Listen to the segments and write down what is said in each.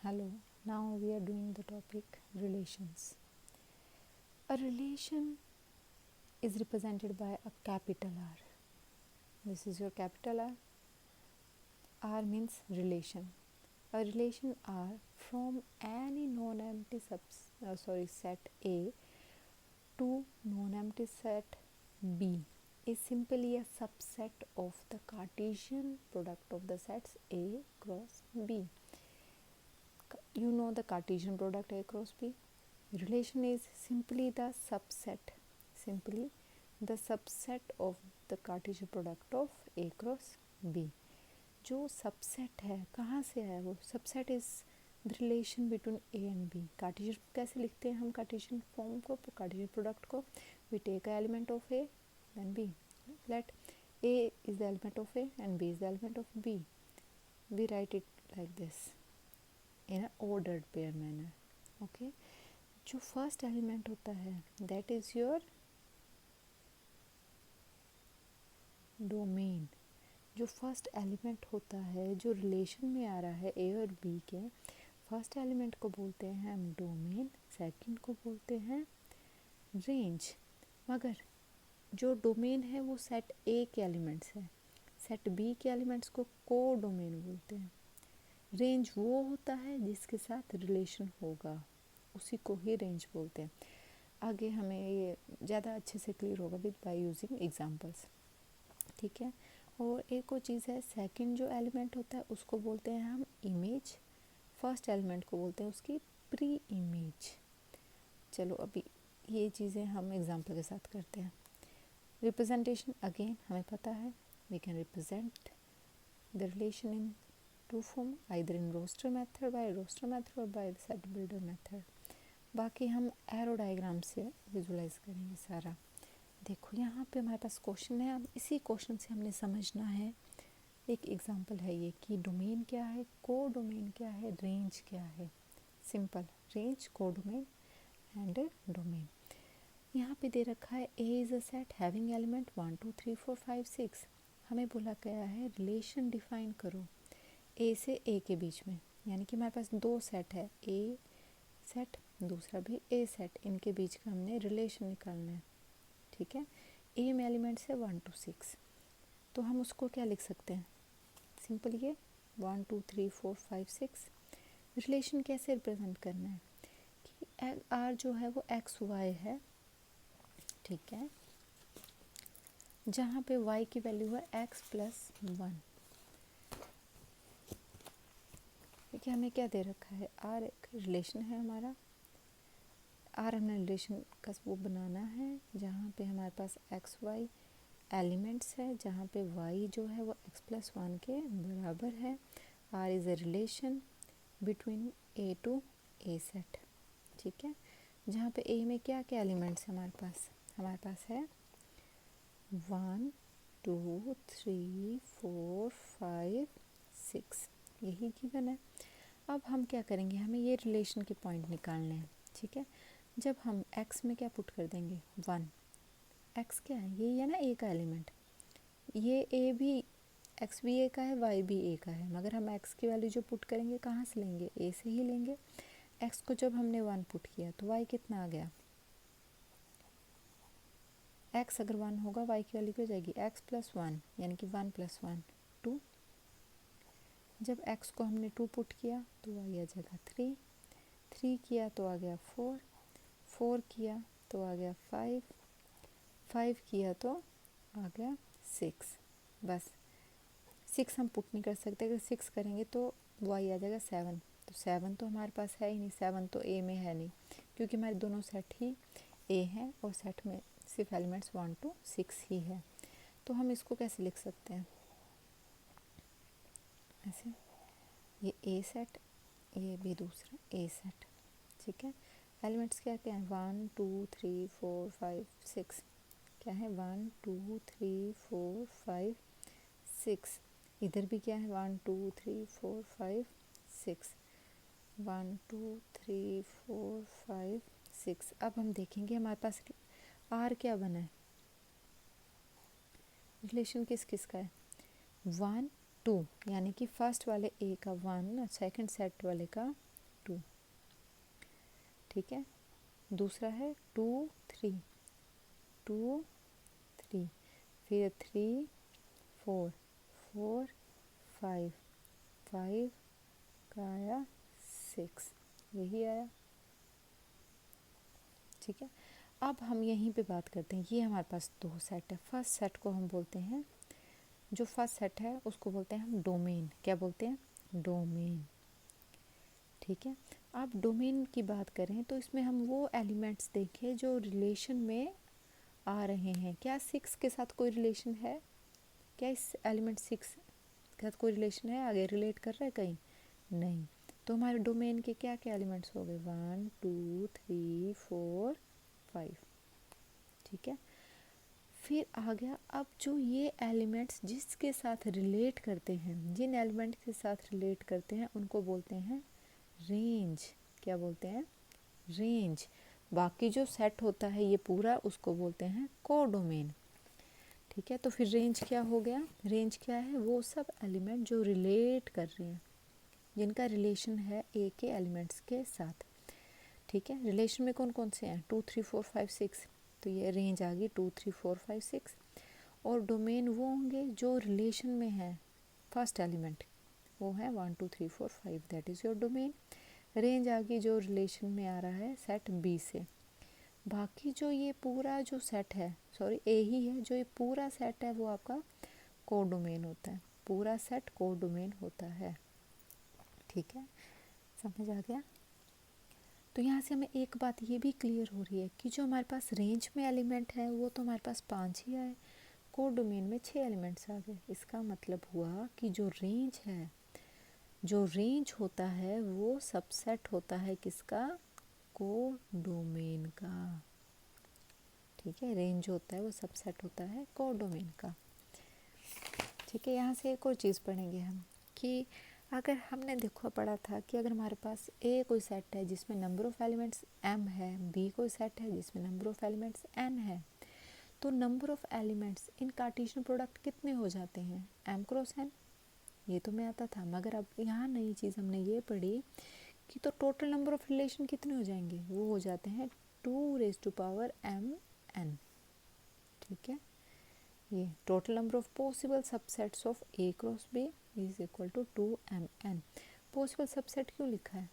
Hello, now we are doing the topic relations. A relation is represented by a capital R. This is your capital R. R means relation. A relation R from any non-empty set A to non-empty set B is simply a subset of the Cartesian product of the sets A cross B. You know the Cartesian product A cross B. Relation is simply the subset of the Cartesian product of A cross B. जो subset है कहाँ से आया वो subset is the relation between A and B. Cartesian कैसे लिखते हैं हम कार्टेशियन फॉर्म को कार्टेशियन प्रोडक्ट को we take a element of A then B. Let A is the element of A and B is the element of B. We write it like this in a ordered pair manner. Okay. जो first element होता है that is your domain. जो first element होता है जो relation में आ रहा है ए और बी के, फर्स्ट एलिमेंट को बोलते हैं हम डोमेन, सेकंड को बोलते हैं रेंज. मगर जो डोमेन है वो सेट ए के एलिमेंट्स है, सेट बी के एलिमेंट्स को को डोमेन बोलते हैं. रेंज वो होता है जिसके साथ रिलेशन होगा, उसी को ही रेंज बोलते हैं. आगे हमें ये ज़्यादा अच्छे से क्लियर होगा विद बाय यूजिंग एग्जांपल्स. ठीक है. और एक और चीज़ है, सेकंड जो एलिमेंट होता है उसको बोलते हैं हम इमेज, फर्स्ट एलिमेंट को बोलते हैं उसकी प्री इमेज. चलो अभी ये चीज़ें हम एग्जांपल के साथ करते हैं. रिप्रेजेंटेशन अगेन हमें पता है, we can represent the relation in two form, either in roster method और by the set builder method. बाकी हम एरो डायग्राम से विजुलाइज करेंगे सारा. देखो यहाँ पे हमारे पास क्वेश्चन है, अब इसी क्वेश्चन से हमने समझना है. एक एग्जांपल है ये कि डोमेन क्या है, को डोमेन क्या है, रेंज क्या है. सिंपल, रेंज, को डोमेन एंड डोमेन. यहाँ पे दे रखा है ए is a set having element 1 2 3 4 5 6. हमें बोला गया है रिलेशन डिफाइन करो ए से ए के बीच में. यानी कि हमारे पास दो सेट है, ए सेट दूसरा भी ए सेट, इनके बीच का हमने रिलेशन निकालना है. ठीक है. ए में एलिमेंट्स है 1 2 6, तो हम उसको क्या लिख सकते हैं, सिंपल ये 1 2 3 4 5 6. रिलेशन कैसे रिप्रेजेंट करना है कि आर जो है वो एक्स वाई है. ठीक है. जहाँ पे वाई की वैल्यू है एक्स प्लस 1. देखिए हमें क्या दे रखा है, आर एक रिलेशन है हमारा. आर हमने रिलेशन का वो बनाना है जहाँ पे हमारे पास एक्स वाई एलिमेंट्स है, जहाँ पे वाई जो है वो एक्स प्लस 1 के बराबर है. R is a relation between A to A set. ठीक है. जहाँ पे ए में क्या क्या एलिमेंट्स है हमारे पास है 1 2 3 4 5 6, यही गिवन है. अब हम क्या करेंगे, हमें ये रिलेशन के पॉइंट निकालने हैं. ठीक है. जब हम x में क्या पुट कर देंगे 1, x क्या है, ये है ना ए का एलिमेंट, ये ए भी x भी ए का है, y भी ए का है. मगर हम x की वैल्यू जो पुट करेंगे कहाँ से लेंगे, a से ही लेंगे. x को जब हमने 1 पुट किया तो y कितना आ गया, x अगर 1 होगा y की वैल्यू क्या हो जाएगी x प्लस 1, यानी कि 1 प्लस 1 2. जब x को हमने 2 पुट किया तो y आ जाएगा 3, 3 किया तो आ गया 4, 4 किया तो आ गया 5, 5 किया तो आ गया 6. बस 6 हम पुट नहीं कर सकते, अगर 6 करेंगे तो y आ जाएगा 7. तो 7 तो हमारे पास है ही नहीं, 7 तो a में है नहीं, क्योंकि हमारे दोनों सेट ही a हैं और सेट में सिर्फ एलिमेंट्स 1 to 6 ही है. तो हम इसको कैसे लिख सकते हैं, ऐसे, ये a सेट, ये भी दूसरा a सेट. ठीक है. एलिमेंट्स क्या क्या हैं 1 2 3 4 5 6, क्या है 1 2 3 4 5 6. इधर भी क्या है 1 2 3 4 5 6, 1 2 3 4 5 6. अब हम देखेंगे हमारे पास आर क्या बना है, रिलेशन किस किस का है 1 2, यानी कि फर्स्ट वाले ए का 1 और सेकंड सेट वाले का 2, ठीक है। दूसरा है 2 3, 2 3, फिर 3 4, 4 5, 5 का आया 6, यही आया, ठीक है। अब हम यहीं पे बात करते हैं, ये हमारे पास दो सेट है। फर्स्ट सेट को हम बोलते हैं, जो फर्स्ट सेट है उसको बोलते हैं हम डोमेन। क्या बोलते हैं? डोमेन, ठीक है। अब डोमेन की बात करें तो इसमें हम वो एलिमेंट्स देखें जो रिलेशन में आ रहे हैं। क्या 6 के साथ कोई रिलेशन है? क्या इस एलिमेंट 6 के साथ कोई रिलेशन है? आगे रिलेट कर रहा है कहीं? नहीं। तो हमारे डोमेन के क्या क्या एलिमेंट्स हो गए? 1 2 3 4 5, ठीक है। फिर आ गया, अब जो ये एलिमेंट्स जिसके साथ रिलेट करते हैं, जिन एलिमेंट के साथ रिलेट करते हैं उनको बोलते हैं रेंज। क्या बोलते हैं? रेंज। बाकी जो सेट होता है ये पूरा, उसको बोलते हैं कोडोमेन, ठीक है। तो फिर रेंज क्या हो गया? रेंज क्या है? वो सब एलिमेंट जो रिलेट कर रहे हैं, जिनका रिलेशन है ए के एलिमेंट्स के साथ, ठीक है। रिलेशन में कौन कौन से हैं? 2 3 4 5 6, तो ये रेंज आ गई 2 3 4 5 6। और डोमेन वो होंगे जो रिलेशन में है फर्स्ट एलिमेंट, वो है 1 2 3 4 5, that is your domain. Range आ गई जो रिलेशन में आ रहा है सेट बी से। बाकी जो ये पूरा जो सेट है, सॉरी ए ही है, जो ये पूरा सेट है वो आपका कोडोमेन होता है। पूरा सेट कोडोमेन होता है, ठीक है। समझ आ गया? तो यहाँ से हमें एक बात ये भी क्लियर हो रही है कि जो हमारे पास रेंज में एलिमेंट है वो तो हमारे पास 5 ही आए, कोडोमेन में 6 एलिमेंट्स आ गए। इसका मतलब हुआ कि जो रेंज है, जो रेंज होता है वो सबसेट होता है किसका? कोडोमेन का, ठीक है। रेंज होता है वो सबसेट होता है कोडोमेन का, ठीक है। यहाँ से एक और चीज़ पढ़ेंगे हम कि अगर हमने देखो पढ़ा था कि अगर हमारे पास ए कोई सेट है जिसमें नंबर ऑफ़ एलिमेंट्स m है, बी कोई सेट है जिसमें नंबर ऑफ़ एलिमेंट्स n है, तो number of elements in Cartesian product कितने हो जाते हैं? m cross n। ये तो मैं आता था, मगर अब यहाँ नई चीज़ हमने ये पढ़ी कि तो टोटल नंबर ऑफ़ रिलेशन कितने हो जाएंगे? वो हो जाते हैं 2m n, ठीक है। ये total number of possible subsets of A cross B is equal to 2mn। Possible subset क्यों लिखा है?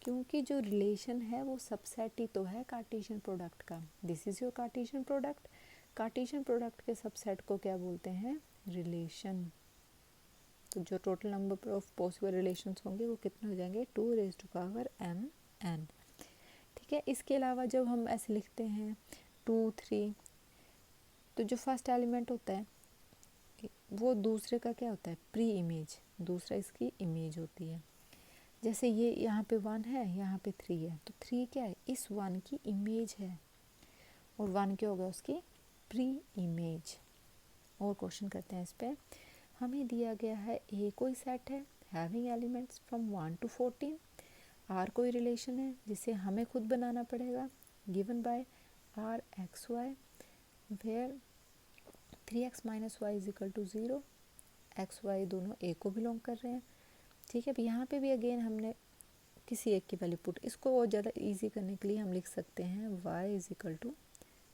क्योंकि जो रिलेशन है वो सबसेट ही तो है कार्टेशियन प्रोडक्ट का। This is your Cartesian product. Cartesian product के सबसेट को क्या बोलते हैं? रिलेशन। तो जो total number of possible relations होंगे वो कितने हो जाएंगे? 2mn, ठीक है। इसके अलावा जब हम ऐसे लिखते हैं 2 3, तो जो फर्स्ट एलिमेंट होता है वो दूसरे का क्या होता है? Pre image. दूसरा इसकी इमेज होती है। जैसे ये यहाँ पे 1 है, यहाँ पे 3 है, तो 3 क्या है? इस 1 की इमेज है, और 1 क्या होगा? उसकी प्री इमेज। और क्वेश्चन करते हैं इस पे। हमें दिया गया है ए कोई सेट है having elements from 1 to 14, R कोई रिलेशन है जिसे हमें खुद बनाना पड़ेगा, given by R x y, where 3x minus y is equal to 0, x y दोनों ए को बिलोंग कर रहे हैं, ठीक है। अब यहाँ पे भी अगेन हमने किसी एक की वैल्यू पुट, इसको और ज़्यादा इजी करने के लिए हम लिख सकते हैं y is equal to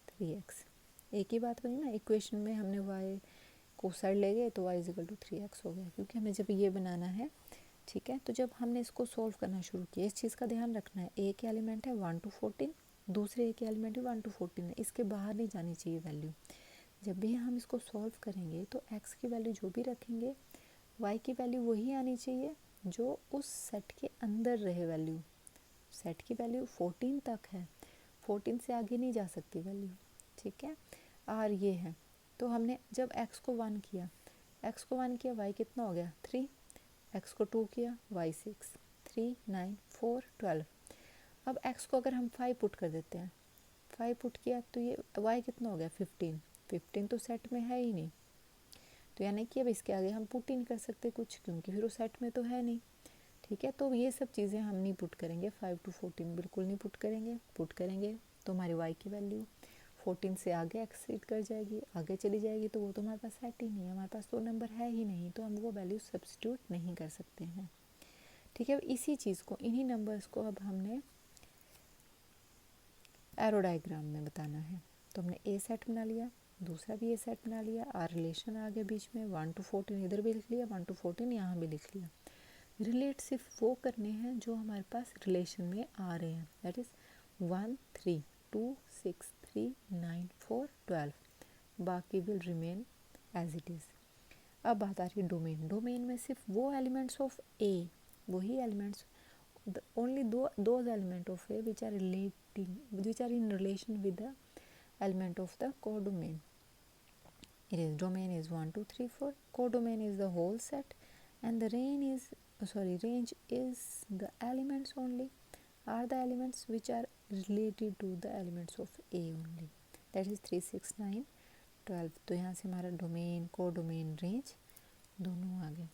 3x। एक ही बात बनी ना, इक्वेशन में हमने y को साइड ले गए तो y is equal to 3x हो गया, क्योंकि हमें जब ये बनाना है, ठीक है। तो जब हमने इसको सॉल्व करना शुरू किया, इस चीज़ का ध्यान रखना है, ए के एलिमेंट है 1 to 14, दूसरे ए के एलिमेंट है 1 to 14 है, इसके बाहर नहीं जानी चाहिए वैल्यू। जब भी हम इसको सॉल्व करेंगे तो x की वैल्यू जो भी रखेंगे, y की वैल्यू वही आनी चाहिए जो उस सेट के अंदर रहे वैल्यू। सेट की वैल्यू 14 तक है, 14 से आगे नहीं जा सकती वैल्यू, ठीक है। और ये है, तो हमने जब x को 1 किया, y कितना हो गया? 3, x को 2 किया, y 6, 3 9 4 12। अब x को अगर हम 5 पुट कर देते हैं, 5 पुट किया तो ये y कितना हो गया? 15, 15 तो सेट में है ही नहीं, तो यानी कि अब इसके आगे हम पुट ही नहीं कर सकते कुछ, क्योंकि फिर वो सेट में तो है नहीं, ठीक है। तो ये सब चीज़ें हम नहीं पुट करेंगे, 5 to 14 बिल्कुल नहीं पुट करेंगे तो हमारी y की वैल्यू 14 से आगे एक्सीड कर जाएगी, आगे चली जाएगी, तो वो तो हमारे पास सेट ही नहीं है, हमारे पास तो नंबर है ही नहीं, तो हम वो वैल्यू सब्स्टिट्यूट नहीं कर सकते हैं, ठीक है, इसी चीज़ को, इन्हीं नंबर्स को अब हमने एरो डायग्राम में बताना है। तो हमने ए सेट बना लिया, दूसरा भी ए सेट बना लिया, आर रिलेशन आ गया बीच में, 1 to 14 इधर भी लिख लिया, 1 to 14 यहाँ भी लिख लिया। रिलेट सिर्फ वो करने हैं जो हमारे पास रिलेशन में आ रहे हैं, दैट इज़ 1 3 2 6 3 9 4 12, बाकी will remain as it is. अब बात आ रही है डोमेन। डोमेन में सिर्फ वो एलिमेंट्स ऑफ ए, वही elements, only those element of A which are in relation with the element of the codomain. It is domain is 1 2 3 4, codomain is the whole set, and the range is the elements only, are the elements which are related to the elements of A only, that is 3 6 9 12। तो यहाँ से हमारा domain, codomain, range दोनों आ गए।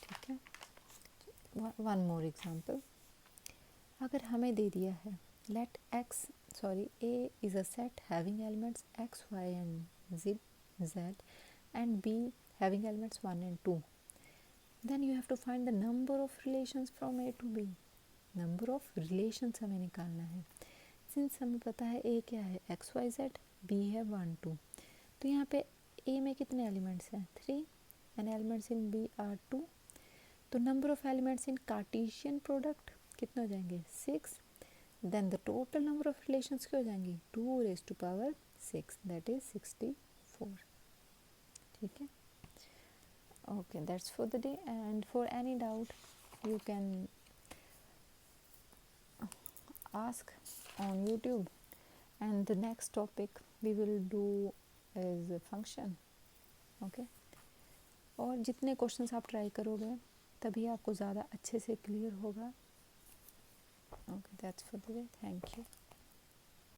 ठीक है, one more example. अगर हमें दे दिया है let A is a set having elements x y and z and b having elements 1 and 2, then you have to find the number of relations from a to b। Number of relations हमें निकालना है। Since हमें पता है a क्या है x y z, b है 1 2, तो यहाँ पे a में कितने एलिमेंट्स हैं 3 and elements in b are 2, तो number of elements in Cartesian product कितने हो जाएंगे 6, then the total number of relations क्या हो जाएंगी 2 raised to power 6, that is 64। ठीक है, okay, that's for the day, and for any doubt you can ask on YouTube, and the next topic we will do is function. Okay, और जितने questions आप try करोगे तभी आपको ज़्यादा अच्छे से क्लियर होगा। Okay, that's for the day, thank you.